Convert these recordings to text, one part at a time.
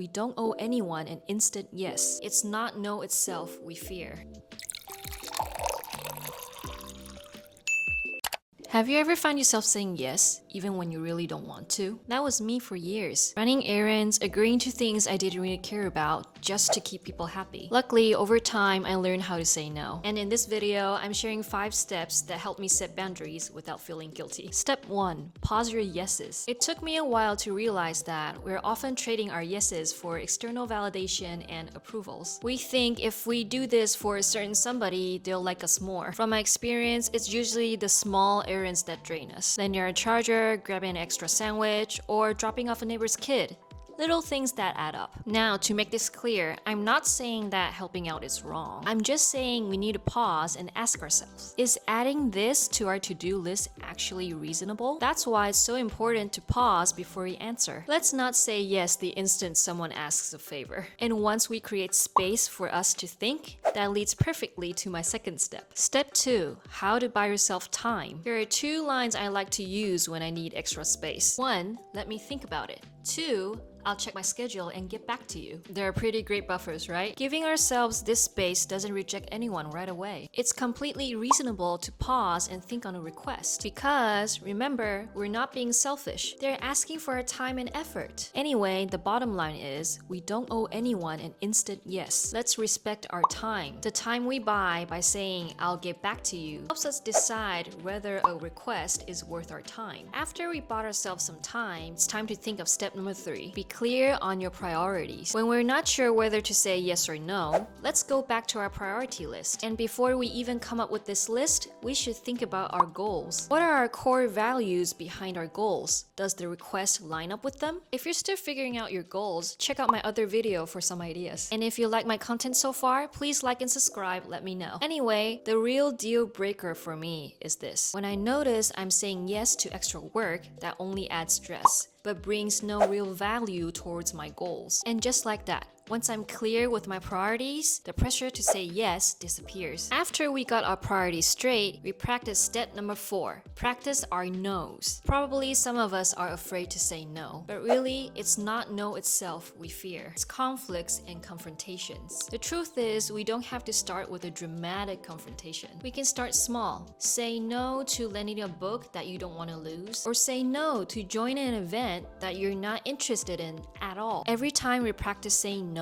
we don't owe anyone an instant yes. It's not no itself we fear. Have you ever found yourself saying yes, even when you really don't want to? That was me for years. Running errands, agreeing to things I didn't really care about, just to keep people happy. Luckily, over time, I learned how to say no. And in this video, I'm sharing 5 steps that help me set boundaries without feeling guilty. Step 1. Pause your yeses. It took me a while to realize that we're often trading our yeses for external validation and approvals. We think if we do this for a certain somebody, they'll like us more. From my experience, it's usually the small errands that drain us. Lending our charger, grabbing an extra sandwich, or dropping off a neighbor's kid. Little things that add up. Now, to make this clear, I'm not saying that helping out is wrong. I'm just saying we need to pause and ask ourselves, is adding this to our to-do list actually reasonable? That's why it's so important to pause before we answer. Let's not say yes the instant someone asks a favor. And once we create space for us to think, that leads perfectly to my second step. Step 2. How to buy yourself time. There are 2 lines I like to use when I need extra space. 1. Let me think about it. 2. I'll check my schedule and get back to you. They're pretty great buffers, right? Giving ourselves this space doesn't reject anyone right away. It's completely reasonable to pause and think on a request. Because, remember, we're not being selfish. They're asking for our time and effort. Anyway, the bottom line is, we don't owe anyone an instant yes. Let's respect our time. The time we buy by saying, I'll get back to you, helps us decide whether a request is worth our time. After we bought ourselves some time, it's time to think of step number 3. Be clear on your priorities. When we're not sure whether to say yes or no, let's go back to our priority list. And before we even come up with this list, we should think about our goals. What are our core values behind our goals? Does the request line up with them? If you're still figuring out your goals, check out my other video for some ideas. And if you like my content so far, please like and subscribe, let me know. Anyway, the real deal breaker for me is this. When I notice I'm saying yes to extra work that only adds stress, but brings no real value towards my goals. And just like that, once I'm clear with my priorities, the pressure to say yes disappears. After we got our priorities straight, we practice step number 4. Practice our no's. Probably some of us are afraid to say no, but really, it's not no itself we fear. It's conflicts and confrontations. The truth is, we don't have to start with a dramatic confrontation. We can start small. Say no to lending a book that you don't want to lose, or say no to joining an event that you're not interested in at all. Every time we practice saying no,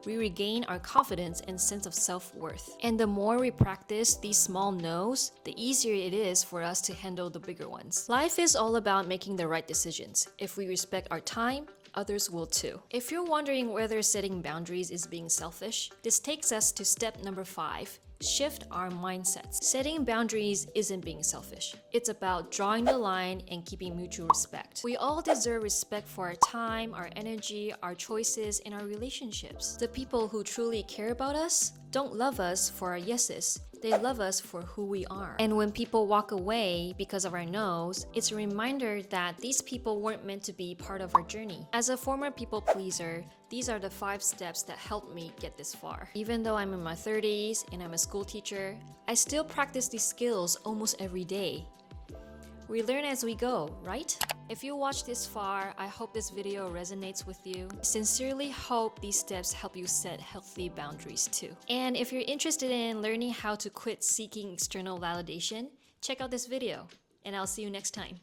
we regain our confidence and sense of self-worth. And the more we practice these small no's, the easier it is for us to handle the bigger ones. Life is all about making the right decisions. If we respect our time, others will too. If you're wondering whether setting boundaries is being selfish, this takes us to step number 5. Shift our mindsets. Setting boundaries isn't being selfish. It's about drawing the line and keeping mutual respect. We all deserve respect for our time, our energy, our choices, and our relationships. The people who truly care about us don't love us for our yeses. They love us for who we are. And when people walk away because of our no's, it's a reminder that these people weren't meant to be part of our journey. As a former people pleaser, these are the 5 steps that helped me get this far. Even though I'm in my 30s and I'm a school teacher, I still practice these skills almost every day. We learn as we go, right? If you watched this far, I hope this video resonates with you. I sincerely hope these steps help you set healthy boundaries too. And if you're interested in learning how to quit seeking external validation, check out this video, and I'll see you next time.